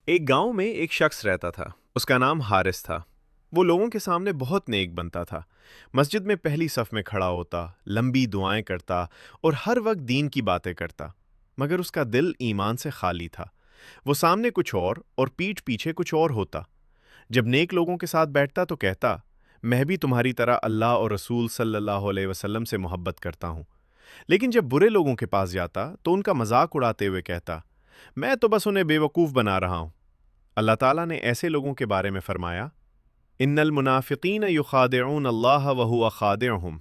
ایک گاؤں میں ایک شخص رہتا تھا۔ اس کا نام حارث تھا۔ وہ لوگوں کے سامنے بہت نیک بنتا تھا۔ مسجد میں پہلی صف میں کھڑا ہوتا، لمبی دعائیں کرتا اور ہر وقت دین کی باتیں کرتا، مگر اس کا دل ایمان سے خالی تھا۔ وہ سامنے کچھ اور پیٹھ پیچھے کچھ اور ہوتا۔ جب نیک لوگوں کے ساتھ بیٹھتا تو کہتا، میں بھی تمہاری طرح اللہ اور رسول صلی اللہ علیہ وسلم سے محبت کرتا ہوں۔ لیکن جب برے لوگوں کے پاس جاتا تو ان کا مذاق اڑاتے ہوئے کہتا، میں تو بس انہیں بے وقوف بنا رہا ہوں۔ اللہ تعالیٰ نے ایسے لوگوں کے بارے میں فرمایا، ان المنافقین یخادعون اللہ وہو خادعہم،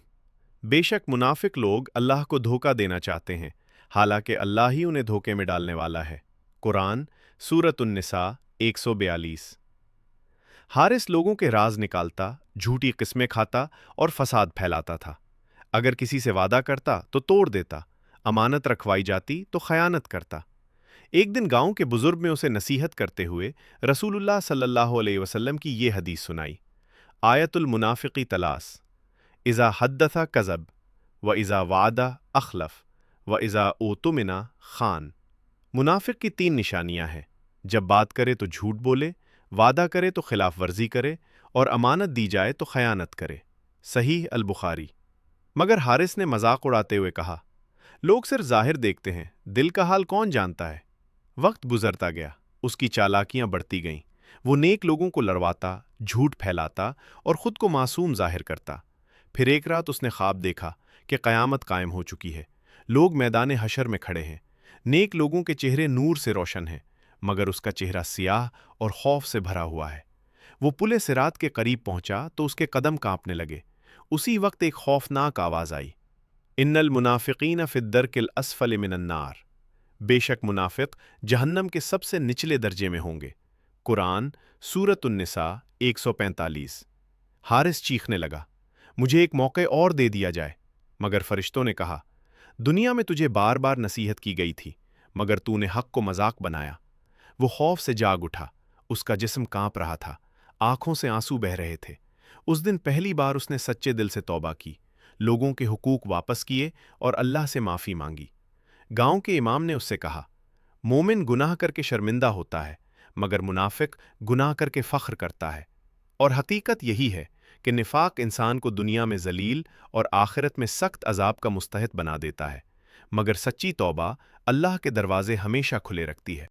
بے شک منافق لوگ اللہ کو دھوکہ دینا چاہتے ہیں، حالانکہ اللہ ہی انہیں دھوکے میں ڈالنے والا ہے۔ قرآن سورۃ النساء 142۔ حارث لوگوں کے راز نکالتا، جھوٹی قسمیں کھاتا اور فساد پھیلاتا تھا۔ اگر کسی سے وعدہ کرتا تو توڑ دیتا، امانت رکھوائی جاتی تو خیانت کرتا۔ ایک دن گاؤں کے بزرگ میں اسے نصیحت کرتے ہوئے رسول اللہ صلی اللہ علیہ وسلم کی یہ حدیث سنائی، آیت المنافقی تلاس، اذا حدث کذب و اذا وعد اخلف و اذا اؤتمن خان۔ منافق کی تین نشانیاں ہیں: جب بات کرے تو جھوٹ بولے، وعدہ کرے تو خلاف ورزی کرے، اور امانت دی جائے تو خیانت کرے۔ صحیح البخاری۔ مگر حارث نے مذاق اڑاتے ہوئے کہا، لوگ صرف ظاہر دیکھتے ہیں، دل کا حال کون جانتا ہے؟ وقت گزرتا گیا، اس کی چالاکیاں بڑھتی گئیں۔ وہ نیک لوگوں کو لڑواتا، جھوٹ پھیلاتا اور خود کو معصوم ظاہر کرتا۔ پھر ایک رات اس نے خواب دیکھا کہ قیامت قائم ہو چکی ہے، لوگ میدان حشر میں کھڑے ہیں، نیک لوگوں کے چہرے نور سے روشن ہیں، مگر اس کا چہرہ سیاہ اور خوف سے بھرا ہوا ہے۔ وہ پل صراط کے قریب پہنچا تو اس کے قدم کانپنے لگے۔ اسی وقت ایک خوفناک آواز آئی، ان المنافقین فی الدرک الاسفل من النار، بے شک منافق جہنم کے سب سے نچلے درجے میں ہوں گے۔ قرآن سورۃ النساء 145۔ حارث چیخنے لگا، مجھے ایک موقع اور دے دیا جائے، مگر فرشتوں نے کہا، دنیا میں تجھے بار بار نصیحت کی گئی تھی، مگر تو نے حق کو مذاق بنایا۔ وہ خوف سے جاگ اٹھا، اس کا جسم کانپ رہا تھا، آنکھوں سے آنسو بہہ رہے تھے۔ اس دن پہلی بار اس نے سچے دل سے توبہ کی، لوگوں کے حقوق واپس کیے اور اللہ سے معافی مانگی۔ گاؤں کے امام نے اس سے کہا، مومن گناہ کر کے شرمندہ ہوتا ہے، مگر منافق گناہ کر کے فخر کرتا ہے۔ اور حقیقت یہی ہے کہ نفاق انسان کو دنیا میں ذلیل اور آخرت میں سخت عذاب کا مستحق بنا دیتا ہے، مگر سچی توبہ اللہ کے دروازے ہمیشہ کھلے رکھتی ہے۔